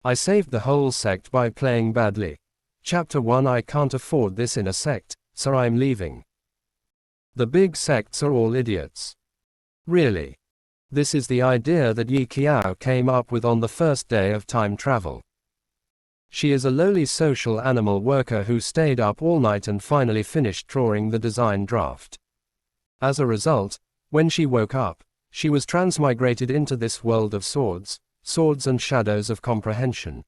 I saved the whole sect by playing badly. Chapter 1 I can't afford this in a sect, so I'm leaving. The big sects are all idiots. Really. This is the idea that Yi Qiao came up with on the first day of time travel. She is a lowly social animal worker who stayed up all night and finally finished drawing the design draft. As a result, when she woke up, she was transmigrated into this world of swords and shadows of comprehension.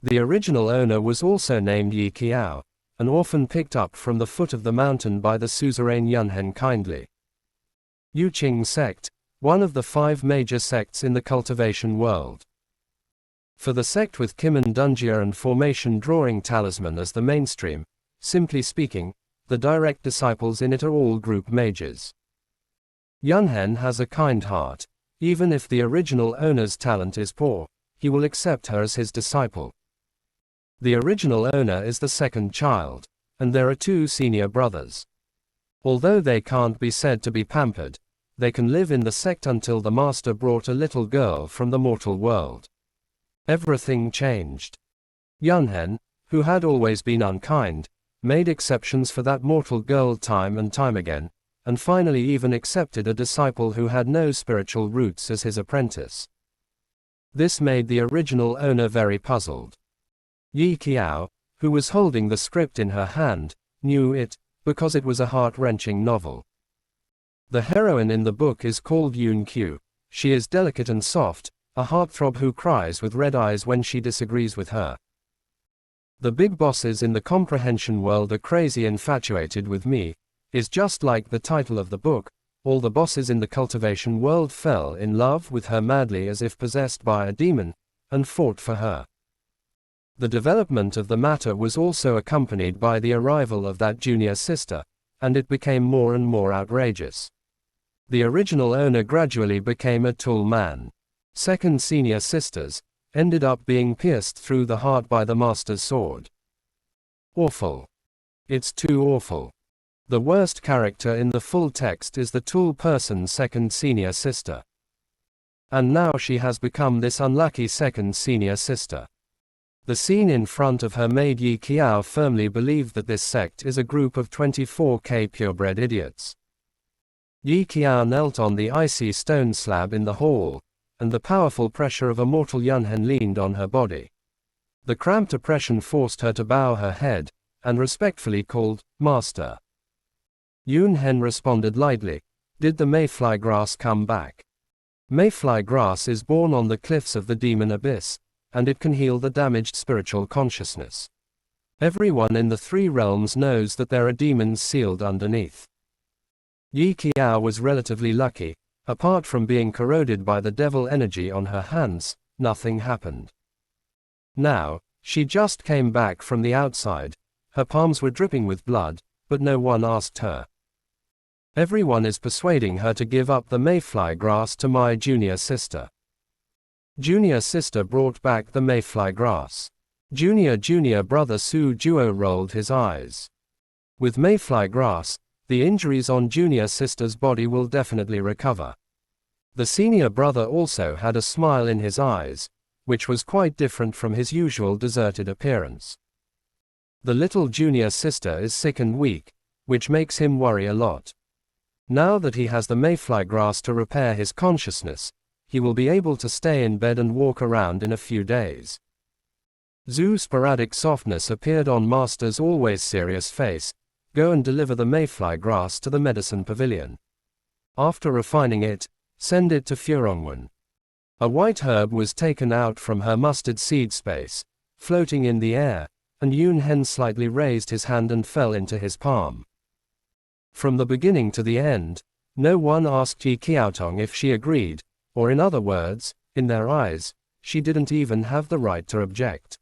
The original owner was also named Yi Qiao, an orphan picked up from the foot of the mountain by the suzerain Yunhen kindly. Yuqing Sect, one of the 5 major sects in the cultivation world. For the sect with Kimen Dunjia and Formation Drawing Talisman as the mainstream, simply speaking, the direct disciples in it are all group mages. Yunhen has a kind heart. Even if the original owner's talent is poor, he will accept her as his disciple. The original owner is the second child, and there are 2 senior brothers. Although they can't be said to be pampered, they can live in the sect until the master brought a little girl from the mortal world. Everything changed. Yunhen, who had always been unkind, made exceptions for that mortal girl time and time again, and finally even accepted a disciple who had no spiritual roots as his apprentice. This made the original owner very puzzled. Yi Qiao, who was holding the script in her hand, knew it, because it was a heart-wrenching novel. The heroine in the book is called Yun Qiu. She is delicate and soft, a heartthrob who cries with red eyes when she disagrees with her. The big bosses in the comprehension world are crazy infatuated with me, is just like the title of the book. All the bosses in the cultivation world fell in love with her madly as if possessed by a demon, and fought for her. The development of the matter was also accompanied by the arrival of that junior sister, and it became more and more outrageous. The original owner gradually became a tall man. Second senior sisters ended up being pierced through the heart by the master's sword. Awful. It's too awful. The worst character in the full text is the tall person's second senior sister. And now she has become this unlucky second senior sister. The scene in front of her made Yi Qiao firmly believe that this sect is a group of 24K purebred idiots. Yi Qiao knelt on the icy stone slab in the hall, and the powerful pressure of a mortal Yunhen leaned on her body. The cramped oppression forced her to bow her head, and respectfully called, "Master." Yunhen responded lightly, "Did the mayfly grass come back?" Mayfly grass is born on the cliffs of the demon abyss, and it can heal the damaged spiritual consciousness. Everyone in the 3 realms knows that there are demons sealed underneath. Yi Qiao was relatively lucky. Apart from being corroded by the devil energy on her hands, nothing happened. Now, she just came back from the outside. Her palms were dripping with blood, but no one asked her. Everyone is persuading her to give up the mayfly grass to my junior sister. Junior sister brought back the mayfly grass. Junior brother Su Juo rolled his eyes. With mayfly grass, the injuries on junior sister's body will definitely recover. The senior brother also had a smile in his eyes, which was quite different from his usual deserted appearance. The little junior sister is sick and weak, which makes him worry a lot. Now that he has the mayfly grass to repair his consciousness, he will be able to stay in bed and walk around in a few days. Zhu's sporadic softness appeared on Master's always serious face. Go and deliver the mayfly grass to the medicine pavilion. After refining it, send it to Furongwen. A white herb was taken out from her mustard seed space, floating in the air, and Yunhen slightly raised his hand and fell into his palm. From the beginning to the end, no one asked Yi Qiaotong if she agreed, or in other words, in their eyes, she didn't even have the right to object.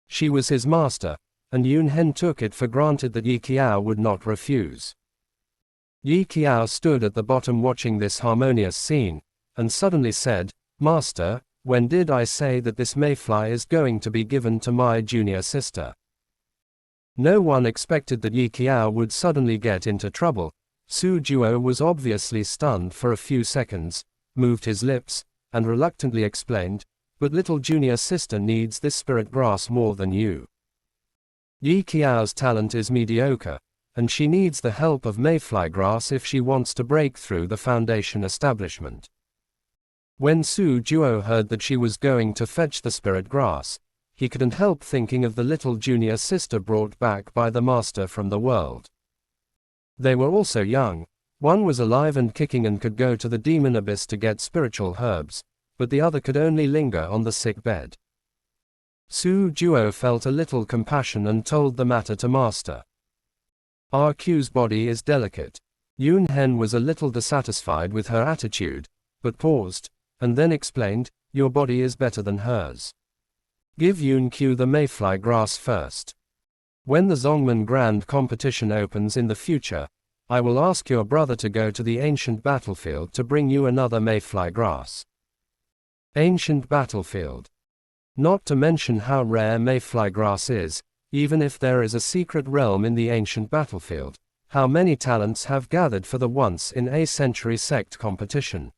She was his master, and Yunhen took it for granted that Yi Qiao would not refuse. Yi Qiao stood at the bottom watching this harmonious scene, and suddenly said, "Master, when did I say that this mayfly is going to be given to my junior sister?" No one expected that Yi Qiao would suddenly get into trouble. Su Juo was obviously stunned for a few seconds, moved his lips, and reluctantly explained, but little junior sister needs this spirit grass more than you. Yi Qiao's talent is mediocre, and she needs the help of mayfly grass if she wants to break through the foundation establishment. When Su Juo heard that she was going to fetch the spirit grass, he couldn't help thinking of the little junior sister brought back by the master from the world. They were also young. One was alive and kicking and could go to the demon abyss to get spiritual herbs, but the other could only linger on the sick bed. Su Juo felt a little compassion and told the matter to master. RQ's body is delicate. Yun Hen was a little dissatisfied with her attitude, but paused, and then explained, your body is better than hers. Give Yun Q the mayfly grass first. When the Zongman Grand competition opens in the future, I will ask your brother to go to the ancient battlefield to bring you another mayfly grass. Ancient battlefield. Not to mention how rare mayfly grass is, even if there is a secret realm in the ancient battlefield, how many talents have gathered for the once-in-a-century sect competition.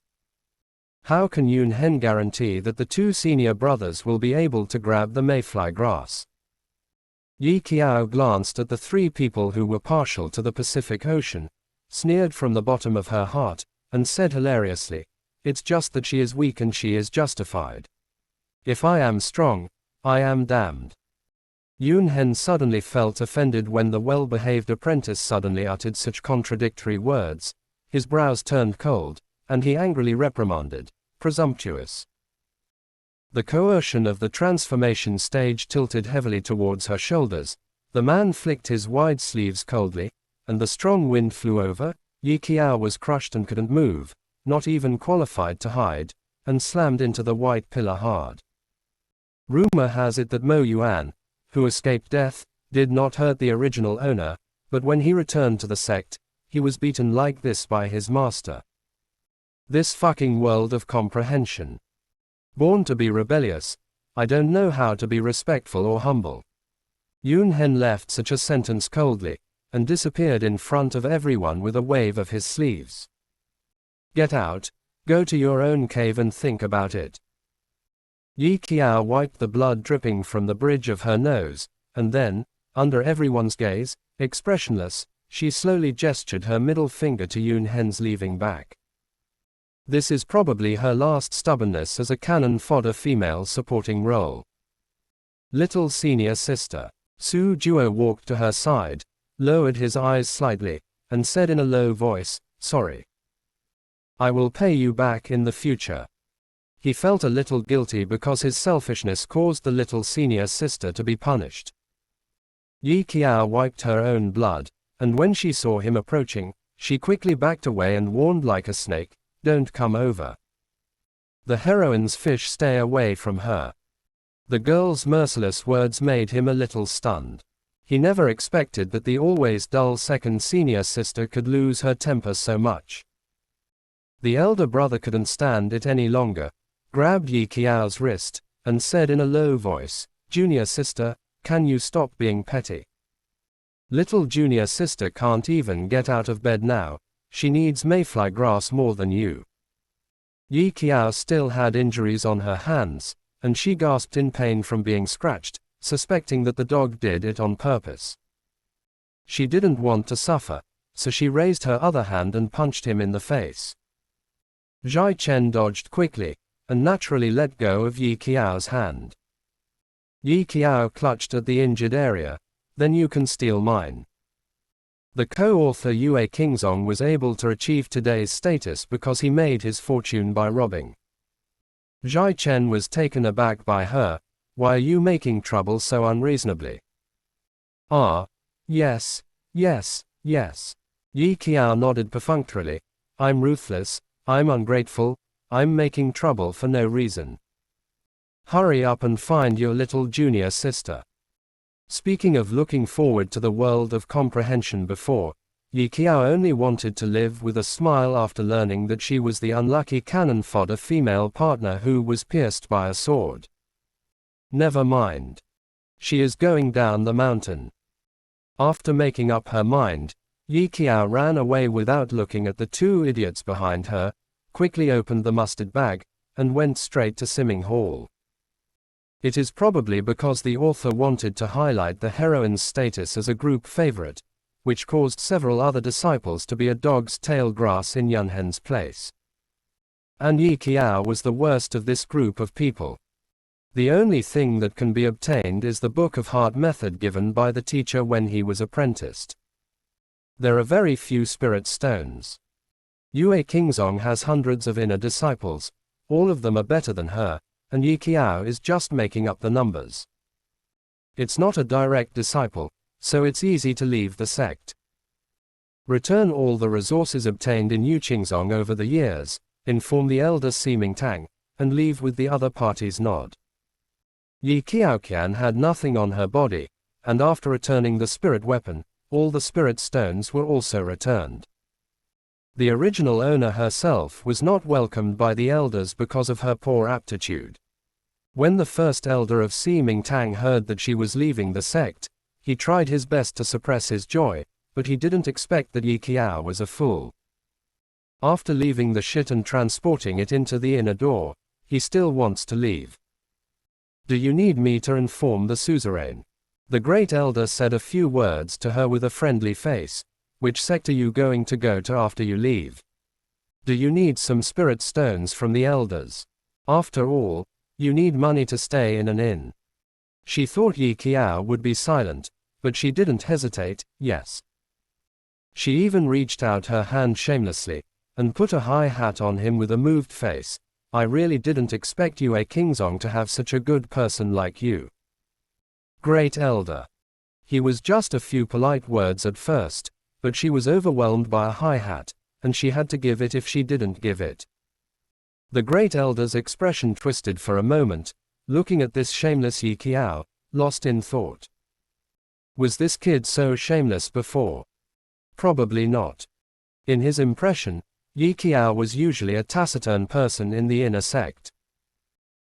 How can Yun Hen guarantee that the two senior brothers will be able to grab the mayfly grass? Yi Qiao glanced at the three people who were partial to the Pacific Ocean, sneered from the bottom of her heart, and said hilariously, it's just that she is weak and she is justified. If I am strong, I am damned. Yun Hen suddenly felt offended when the well-behaved apprentice suddenly uttered such contradictory words. His brows turned cold, and he angrily reprimanded, presumptuous. The coercion of the transformation stage tilted heavily towards her shoulders. The man flicked his wide sleeves coldly, and the strong wind flew over. Yi Qiao was crushed and couldn't move, not even qualified to hide, and slammed into the white pillar hard. Rumor has it that Mo Yuan, who escaped death, did not hurt the original owner, but when he returned to the sect, he was beaten like this by his master. This fucking world of comprehension. Born to be rebellious, I don't know how to be respectful or humble. Yun Hen left such a sentence coldly, and disappeared in front of everyone with a wave of his sleeves. Get out, go to your own cave and think about it. Yi Qiao wiped the blood dripping from the bridge of her nose, and then, under everyone's gaze, expressionless, she slowly gestured her middle finger to Yun Hen's leaving back. This is probably her last stubbornness as a cannon fodder female supporting role. Little senior sister. Su Juo walked to her side, lowered his eyes slightly, and said in a low voice, sorry. I will pay you back in the future. He felt a little guilty because his selfishness caused the little senior sister to be punished. Yi Qiao wiped her own blood, and when she saw him approaching, she quickly backed away and warned like a snake, don't come over. The heroine's fish stay away from her. The girl's merciless words made him a little stunned. He never expected that the always dull second senior sister could lose her temper so much. The elder brother couldn't stand it any longer, grabbed Yi Qiao's wrist, and said in a low voice, Junior sister, can you stop being petty? Little junior sister can't even get out of bed now. She needs mayfly grass more than you. Yi Qiao still had injuries on her hands, and she gasped in pain from being scratched, suspecting that the dog did it on purpose. She didn't want to suffer, so she raised her other hand and punched him in the face. Zhai Chen dodged quickly, and naturally let go of Yi Qiao's hand. Yi Qiao clutched at the injured area, then you can steal mine. The co-author Yue Qingzong was able to achieve today's status because he made his fortune by robbing. Zhai Chen was taken aback by her. Why are you making trouble so unreasonably? Ah, yes, yes, yes. Yi Qiao nodded perfunctorily. I'm ruthless, I'm ungrateful, I'm making trouble for no reason. Hurry up and find your little junior sister. Speaking of looking forward to the world of comprehension before, Yi Qiao only wanted to live with a smile after learning that she was the unlucky cannon fodder female partner who was pierced by a sword. Never mind. She is going down the mountain. After making up her mind, Yi Qiao ran away without looking at the two idiots behind her, quickly opened the mustard bag, and went straight to Simming Hall. It is probably because the author wanted to highlight the heroine's status as a group favorite, which caused several other disciples to be a dog's tail grass in Yunhen's place. And Yi Qiao was the worst of this group of people. The only thing that can be obtained is the Book of Heart method given by the teacher when he was apprenticed. There are very few spirit stones. Yue Qingzong has hundreds of inner disciples, all of them are better than her, and Yi Qiao is just making up the numbers. It's not a direct disciple, so it's easy to leave the sect. Return all the resources obtained in Yu Qingzong over the years, inform the elder Siming Tang, and leave with the other party's nod. Yi Qiaoqian had nothing on her body, and after returning the spirit weapon, all the spirit stones were also returned. The original owner herself was not welcomed by the elders because of her poor aptitude. When the first elder of Siming Tang heard that she was leaving the sect, he tried his best to suppress his joy, but he didn't expect that Yi Qiao was a fool. After leaving the shit and transporting it into the inner door, he still wants to leave. Do you need me to inform the suzerain? The great elder said a few words to her with a friendly face. Which sect are you going to go to after you leave? Do you need some spirit stones from the elders? After all, you need money to stay in an inn. She thought Yi Qiao would be silent, but she didn't hesitate, yes. She even reached out her hand shamelessly, and put a high hat on him with a moved face. I really didn't expect Yue Qingzong to have such a good person like you. Great elder. He was just a few polite words at first, but she was overwhelmed by a high hat, and she had to give it if she didn't give it. The great elder's expression twisted for a moment, looking at this shameless Yi Qiao, lost in thought. Was this kid so shameless before? Probably not. In his impression, Yi Qiao was usually a taciturn person in the inner sect.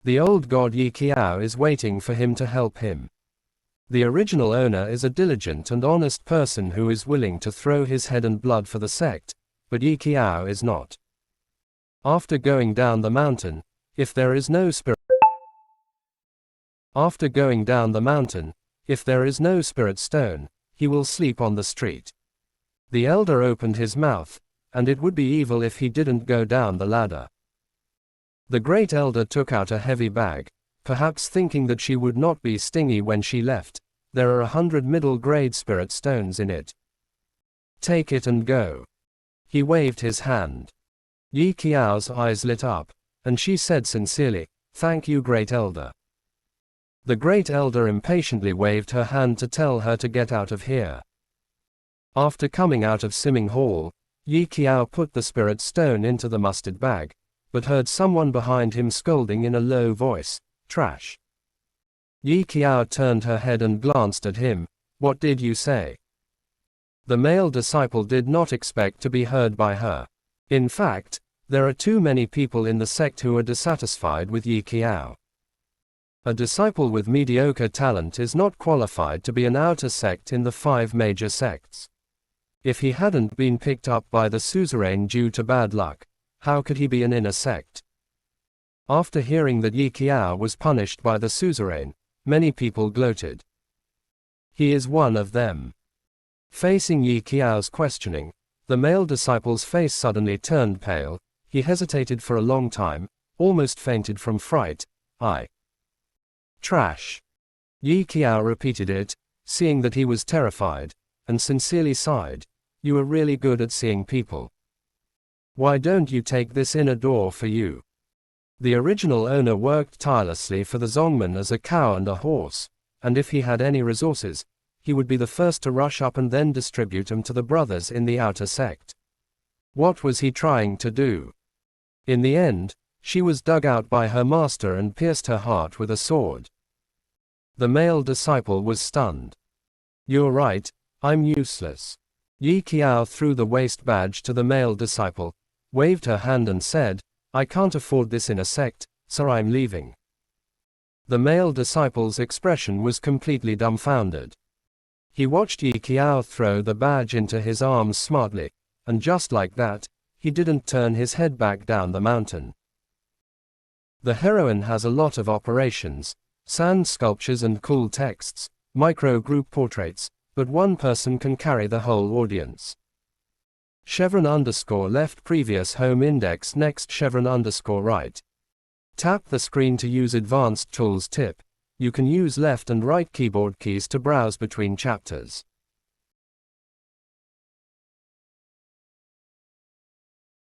The old god Yi Qiao is waiting for him to help him. The original owner is a diligent and honest person who is willing to throw his head and blood for the sect, but Yi Qiao is not. After going down the mountain, if there is no spirit stone, he will sleep on the street. The elder opened his mouth, and it would be evil if he didn't go down the ladder. The great elder took out a heavy bag, perhaps thinking that she would not be stingy when she left. There are 100 middle-grade spirit stones in it. Take it and go. He waved his hand. Yi Qiao's eyes lit up, and she said sincerely, "Thank you, great elder." The great elder impatiently waved her hand to tell her to get out of here. After coming out of Siming Hall, Yi Qiao put the spirit stone into the mustard bag, but heard someone behind him scolding in a low voice, "Trash." Yi Qiao turned her head and glanced at him. "What did you say?" The male disciple did not expect to be heard by her. In fact, there are too many people in the sect who are dissatisfied with Yi Qiao. A disciple with mediocre talent is not qualified to be an outer sect in the 5 major sects. If he hadn't been picked up by the suzerain due to bad luck, how could he be an inner sect? After hearing that Yi Qiao was punished by the suzerain, many people gloated. He is one of them. Facing Yi Qiao's questioning, the male disciple's face suddenly turned pale. He hesitated for a long time, almost fainted from fright. Trash. Yi Qiao repeated it, seeing that he was terrified, and sincerely sighed. You are really good at seeing people. Why don't you take this inner door for you? The original owner worked tirelessly for the Zongmen as a cow and a horse, and if he had any resources, he would be the first to rush up and then distribute them to the brothers in the outer sect. What was he trying to do? In the end, she was dug out by her master and pierced her heart with a sword. The male disciple was stunned. You're right, I'm useless. Yi Qiao threw the waist badge to the male disciple, waved her hand and said, I can't afford this in a sect, so I'm leaving. The male disciple's expression was completely dumbfounded. He watched Yi Qiao throw the badge into his arms smartly, and just like that, he didn't turn his head back down the mountain. The heroine has a lot of operations, Sand sculptures and cool texts, micro group portraits, but one person can carry the whole audience. Chevron underscore left previous home index next chevron underscore right. Tap the screen to use advanced tools tip. You can use left and right keyboard keys to browse between chapters.